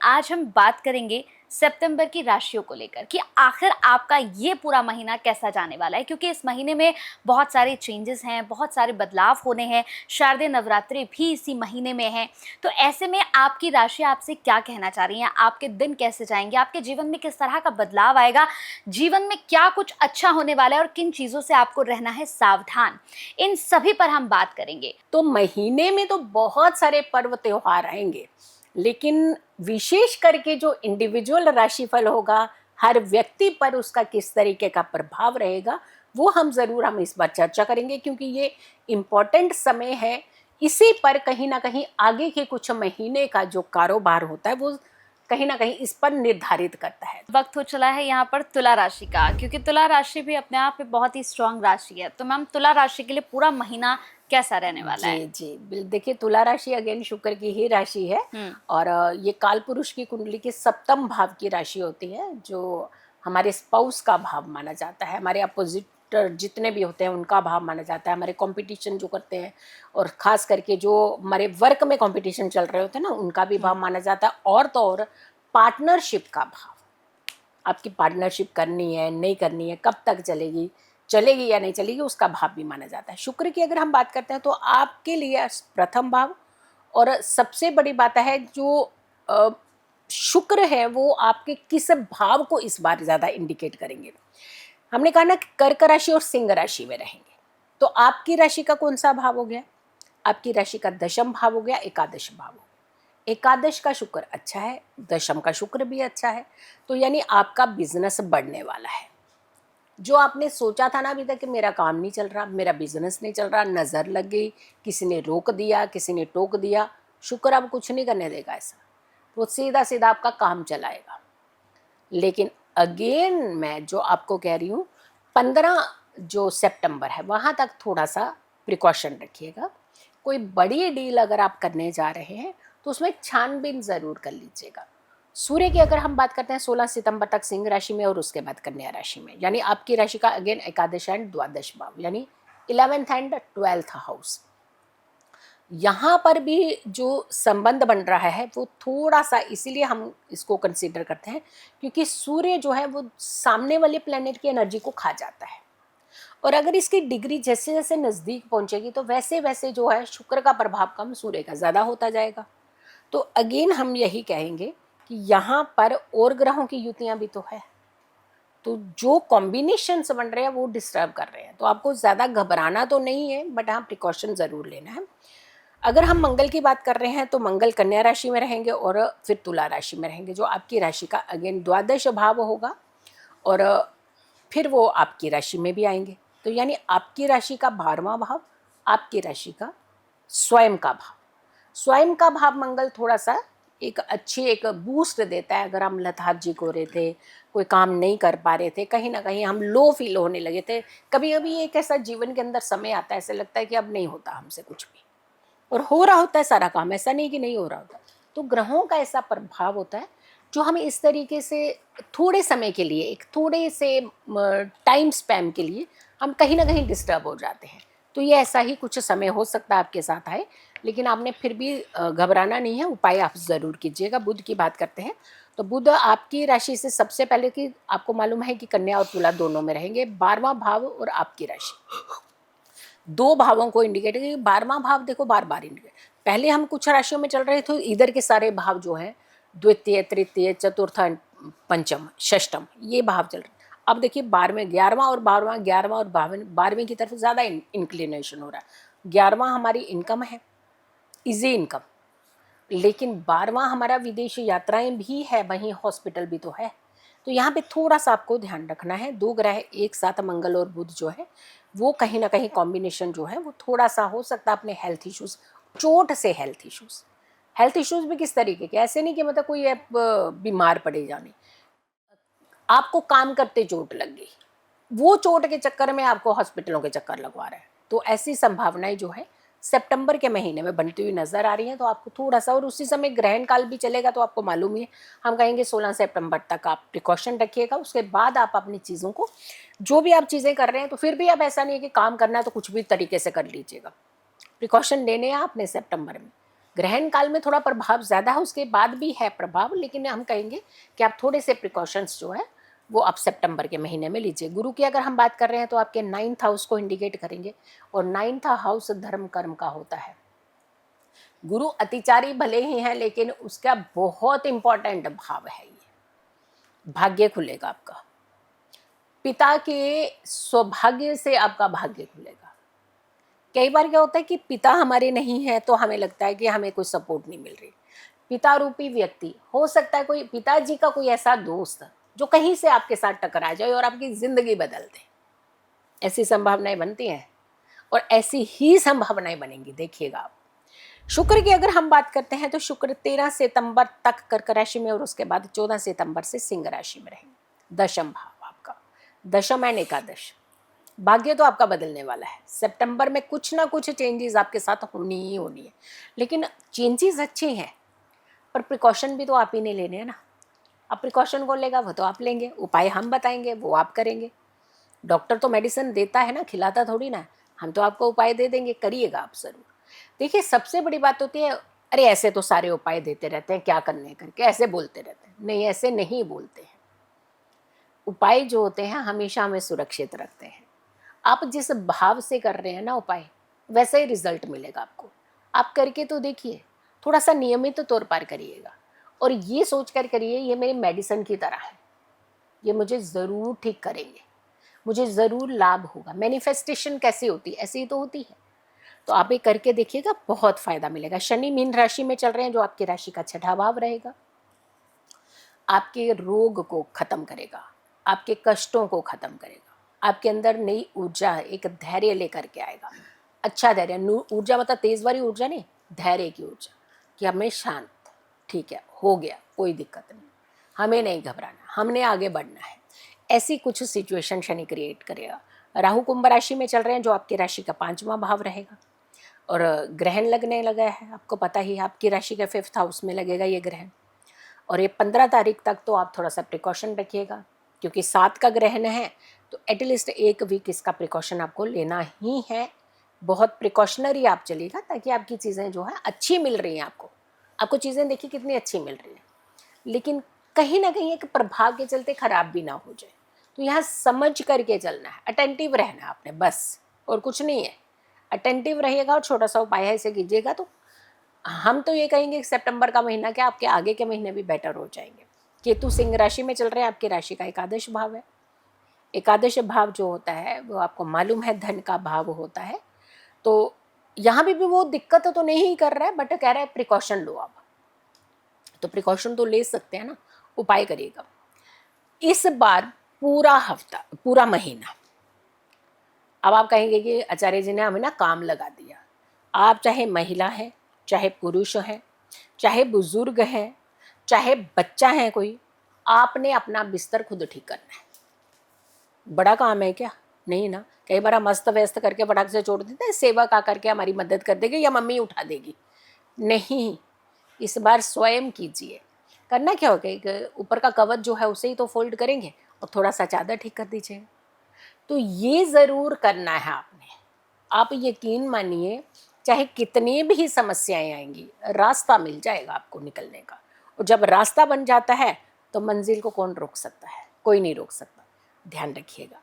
आज हम बात करेंगे सितंबर की राशियों को लेकर कि आखिर आपका ये पूरा महीना कैसा जाने वाला है, क्योंकि इस महीने में बहुत सारे चेंजेस हैं, बहुत सारे बदलाव होने हैं। शारदीय नवरात्रि भी इसी महीने में है। तो ऐसे में आपकी राशि आपसे क्या कहना चाह रही है? आपके दिन कैसे जाएंगे? आपके जीवन में किस तरह का बदलाव आएगा? जीवन में क्या कुछ अच्छा होने वाला है और किन चीज़ों से आपको रहना है सावधान? इन सभी पर हम बात करेंगे। तो महीने में तो बहुत सारे पर्व त्योहार आएंगे, लेकिन विशेष करके जो इंडिविजुअल राशिफल होगा, हर व्यक्ति पर उसका किस तरीके का प्रभाव रहेगा, वो हम इस बार चर्चा करेंगे, क्योंकि ये इम्पोर्टेंट समय है। इसी पर कहीं ना कहीं आगे के कुछ महीने का जो कारोबार होता है वो कहीं ना कहीं इस पर निर्धारित करता है। वक्त हो चला है यहाँ पर तुला राशि का, क्योंकि तुला राशि भी अपने आप में बहुत ही स्ट्रांग राशि है। तो मैम, तुला राशि के लिए पूरा महीना कैसा रहने वाला है? जी जी, देखिए, तुला राशि अगेन शुक्र की ही राशि है। और ये काल पुरुष की कुंडली के सप्तम भाव की राशि होती है, जो हमारे स्पाउस का भाव माना जाता है, हमारे अपोजिट जितने भी होते हैं उनका भाव माना जाता है, हमारे कंपटीशन जो करते हैं, और खास करके जो हमारे वर्क में कंपटीशन चल रहे होते हैं ना, उनका भी भाव माना जाता है। और तो और पार्टनरशिप का भाव, आपकी पार्टनरशिप करनी है नहीं करनी है, कब तक चलेगी, चलेगी या नहीं चलेगी, उसका भाव भी माना जाता है। शुक्र की अगर हम बात करते हैं तो आपके लिए प्रथम भाव, और सबसे बड़ी बात है जो शुक्र है वो आपके किस भाव को इस बार ज़्यादा इंडिकेट करेंगे। हमने कहा ना कि कर्क राशि और सिंह राशि में रहेंगे, तो आपकी राशि का कौन सा भाव हो गया? आपकी राशि का दशम भाव हो गया, एकादश भाव हो गया। एकादश का शुक्र अच्छा है, दशम का शुक्र भी अच्छा है, तो यानी आपका बिजनेस बढ़ने वाला है। जो आपने सोचा था ना अभी तक कि मेरा काम नहीं चल रहा, मेरा बिजनेस नहीं चल रहा, नज़र लग गई, किसी ने रोक दिया, किसी ने टोक दिया, शुक्र अब कुछ नहीं करने देगा ऐसा, वो सीधा सीधा आपका काम चलाएगा। लेकिन अगेन मैं जो आपको कह रही हूँ, 15 जो सितंबर है वहाँ तक थोड़ा सा प्रिकॉशन रखिएगा। कोई बड़ी डील अगर आप करने जा रहे हैं तो उसमें छानबीन ज़रूर कर लीजिएगा। सूर्य की अगर हम बात करते हैं 16 सितंबर तक सिंह राशि में, और उसके बाद कन्या राशि में, यानी आपकी राशि का अगेन एकादश एंड द्वादश भाव, यानी 11th एंड 12th हाउस। यहाँ पर भी जो संबंध बन रहा है वो थोड़ा सा इसीलिए हम इसको कंसीडर करते हैं, क्योंकि सूर्य जो है वो सामने वाले प्लेनेट की एनर्जी को खा जाता है, और अगर इसकी डिग्री जैसे जैसे नज़दीक पहुंचेगी तो वैसे वैसे जो है शुक्र का प्रभाव कम, सूर्य का ज़्यादा होता जाएगा। तो अगेन हम यही कहेंगे कि यहाँ पर और ग्रहों की युतियाँ भी तो है, तो जो कॉम्बिनेशन बन रहे हैं वो डिस्टर्ब कर रहे हैं, तो आपको ज़्यादा घबराना तो नहीं है, बट हाँ प्रिकॉशन ज़रूर लेना है। अगर हम मंगल की बात कर रहे हैं तो मंगल कन्या राशि में रहेंगे और फिर तुला राशि में रहेंगे, जो आपकी राशि का अगेन द्वादश भाव होगा, और फिर वो आपकी राशि में भी आएंगे। तो यानी आपकी राशि का 12वां भाव, आपकी राशि का स्वयं का भाव, स्वयं का भाव मंगल थोड़ा सा एक बूस्ट देता है। अगर हम लेथार्जिक हो रहे थे, कोई काम नहीं कर पा रहे थे, कहीं ना कहीं हम लो फील होने लगे थे, कभी कभी एक ऐसा जीवन के अंदर समय आता है, ऐसे लगता है कि अब नहीं होता हमसे कुछ भी, और हो रहा होता है सारा काम, ऐसा नहीं कि नहीं हो रहा होता। तो ग्रहों का ऐसा प्रभाव होता है जो हमें इस तरीके से थोड़े समय के लिए, एक थोड़े से टाइम स्पैम के लिए हम कहीं ना कहीं डिस्टर्ब हो जाते हैं। तो ये ऐसा ही कुछ समय हो सकता है आपके साथ आए, लेकिन आपने फिर भी घबराना नहीं है, उपाय आप ज़रूर कीजिएगा। बुध की बात करते हैं तो बुध आपकी राशि से सबसे पहले कि आपको मालूम है कि कन्या और तुला दोनों में रहेंगे, 12वां भाव और आपकी राशि, दो भावों को इंडिकेट है। 12वां भाव देखो बार बार इंडिकेट, पहले हम कुछ राशियों में चल रहे थे, इधर के सारे भाव जो हैं द्वितीय तृतीय चतुर्थ पंचम षष्टम ये भाव चल रहे। अब देखिए 12वें 11वां और 12वां 11वां और 12वें की तरफ ज़्यादा इंक्लिनेशन हो रहा है। 11वां हमारी इनकम है, इजी इनकम, लेकिन 12वां हमारा विदेश यात्राएं भी है, वहीं हॉस्पिटल भी तो है। तो यहाँ पे थोड़ा सा आपको ध्यान रखना है। दो ग्रह एक साथ मंगल और बुध जो है वो कहीं ना कहीं कॉम्बिनेशन जो है वो थोड़ा सा हो सकता है अपने हेल्थ इश्यूज, चोट से हेल्थ इश्यूज भी किस तरीके के, ऐसे नहीं कि मतलब कोई बीमार पड़े जाने, आपको काम करते चोट लग गई, वो चोट के चक्कर में आपको हॉस्पिटलों के चक्कर लगवा रहा है। तो ऐसी संभावनाएं जो है सितंबर के महीने में बनती हुई नजर आ रही हैं। तो आपको थोड़ा सा, और उसी समय ग्रहण काल भी चलेगा, तो आपको मालूम ही है, हम कहेंगे 16 सितंबर तक आप प्रिकॉशन रखिएगा। उसके बाद आप अपनी चीज़ों को, जो भी आप चीज़ें कर रहे हैं, तो फिर भी अब ऐसा नहीं है कि काम करना है तो कुछ भी तरीके से कर लीजिएगा, प्रिकॉशन लेने हैं आपने सितंबर में। ग्रहण काल में थोड़ा प्रभाव ज़्यादा है, उसके बाद भी है प्रभाव, लेकिन हम कहेंगे कि आप थोड़े से प्रिकॉशंस जो है वो आप सितंबर के महीने में लीजिए। गुरु की अगर हम बात कर रहे हैं तो आपके 9th हाउस को इंडिकेट करेंगे, और 9th हाउस धर्म कर्म का होता है। गुरु अतिचारी भले ही हैं, लेकिन उसका बहुत इंपॉर्टेंट भाव है ये। भाग्य खुलेगा आपका, पिता के सौभाग्य से आपका भाग्य खुलेगा। कई बार क्या होता है कि पिता हमारे नहीं है तो हमें लगता है कि हमें कोई सपोर्ट नहीं मिल रही। पिता रूपी व्यक्ति, हो सकता है कोई पिताजी का कोई ऐसा दोस्त जो कहीं से आपके साथ टकरा जाए और आपकी जिंदगी बदल दे। ऐसी संभावनाएं बनती हैं, और ऐसी ही संभावनाएं बनेंगी, देखिएगा आप। शुक्र की अगर हम बात करते हैं तो शुक्र 13 सितंबर तक कर्क राशि में, और उसके बाद 14 सितंबर से सिंह राशि में रहेंगे। दशम भाव आपका, दशम एंड एकादश, भाग्य तो आपका बदलने वाला है। सितंबर में कुछ ना कुछ चेंजेस आपके साथ होनी ही होनी है, लेकिन चेंजेस अच्छे हैं, पर प्रिकॉशन भी तो आप ही ने लेने हैं ना। अब प्रिकॉशन कौन लेगा? वो तो आप लेंगे। उपाय हम बताएंगे, वो आप करेंगे। डॉक्टर तो मेडिसिन देता है ना, खिलाता थोड़ी ना। हम तो आपको उपाय दे देंगे, करिएगा आप जरूर। देखिए, सबसे बड़ी बात होती है, अरे ऐसे तो सारे उपाय देते रहते हैं, क्या करने करके ऐसे बोलते रहते हैं। नहीं, ऐसे नहीं बोलते हैं। उपाय जो होते हैं हमेशा हमें सुरक्षित रखते हैं। आप जिस भाव से कर रहे हैं ना उपाय, वैसा ही रिजल्ट मिलेगा आपको। आप करके तो देखिए, थोड़ा सा नियमित तौर पर करिएगा, और ये सोच कर करिए ये मेरी मेडिसिन की तरह है, ये मुझे ज़रूर ठीक करेंगे, मुझे ज़रूर लाभ होगा। मैनिफेस्टेशन कैसी होती है? ऐसी ही तो होती है। तो आप ये करके देखिएगा, बहुत फायदा मिलेगा। शनि मीन राशि में चल रहे हैं, जो आपकी राशि का 6ठा भाव रहेगा। आपके रोग को खत्म करेगा, आपके कष्टों को खत्म करेगा, आपके अंदर नई ऊर्जा, एक धैर्य लेकर के आएगा। अच्छा धैर्य, ऊर्जा मतलब तेज वाली ऊर्जा नहीं, धैर्य की ऊर्जा, कि हमें शांत, ठीक है, हो गया, कोई दिक्कत नहीं, हमें नहीं घबराना, हमने आगे बढ़ना है। ऐसी कुछ सिचुएशन शनि क्रिएट करेगा। राहु कुंभ राशि में चल रहे हैं, जो आपकी राशि का 5वां भाव रहेगा, और ग्रहण लगने लगा है, आपको पता ही है, आपकी राशि के 5th हाउस में लगेगा ये ग्रहण। और ये 15 तारीख तक तो आप थोड़ा सा प्रिकॉशन रखिएगा, क्योंकि 7 का ग्रहण है, तो एटलीस्ट 1 वीक इसका प्रिकॉशन आपको लेना ही है। बहुत प्रिकॉशनरी आप चलिएगा, ताकि आपकी चीज़ें जो है अच्छी मिल रही हैं आपको। आपको चीज़ें देखिए कितनी अच्छी मिल रही हैं, लेकिन कहीं ना कहीं एक प्रभाव के चलते खराब भी ना हो जाए। तो यहाँ समझ करके चलना है, अटेंटिव रहना है आपने, बस, और कुछ नहीं है। अटेंटिव रहिएगा और छोटा सा उपाय है इसे कीजिएगा, तो हम तो ये कहेंगे कि सितंबर का महीना क्या, आपके आगे के महीने भी बेटर हो जाएंगे। केतु सिंह राशि में चल रहे हैं, आपकी राशि का एकादश भाव है। एकादश भाव जो होता है वो आपको मालूम है धन का भाव होता है। तो यहाँ भी वो दिक्कत तो नहीं कर रहा है, बट कह रहा है प्रिकॉशन लो आप। तो प्रिकॉशन तो ले सकते हैं ना, उपाय करिएगा। इस बार पूरा हफ्ता, पूरा महीना, अब आप कहेंगे कि आचार्य जी ने हमें ना काम लगा दिया। आप चाहे महिला है, चाहे पुरुष है, चाहे बुजुर्ग है, चाहे बच्चा है कोई, आपने अपना बिस्तर खुद ठीक करना है। बड़ा काम है क्या? नहीं ना। कई बार हम अस्त व्यस्त करके फटाक से छोड़ देते हैं, सेवक आकर के हमारी मदद कर देगी या मम्मी उठा देगी। नहीं, इस बार स्वयं कीजिए। करना क्या होगा, एक ऊपर का कवच जो है उसे ही तो फोल्ड करेंगे, और थोड़ा सा चादर ठीक कर दीजिए। तो ये ज़रूर करना है आपने। आप यकीन मानिए, चाहे कितनी भी समस्याएं आएंगी, रास्ता मिल जाएगा आपको निकलने का। और जब रास्ता बन जाता है तो मंजिल को कौन रोक सकता है? कोई नहीं रोक सकता। ध्यान रखिएगा।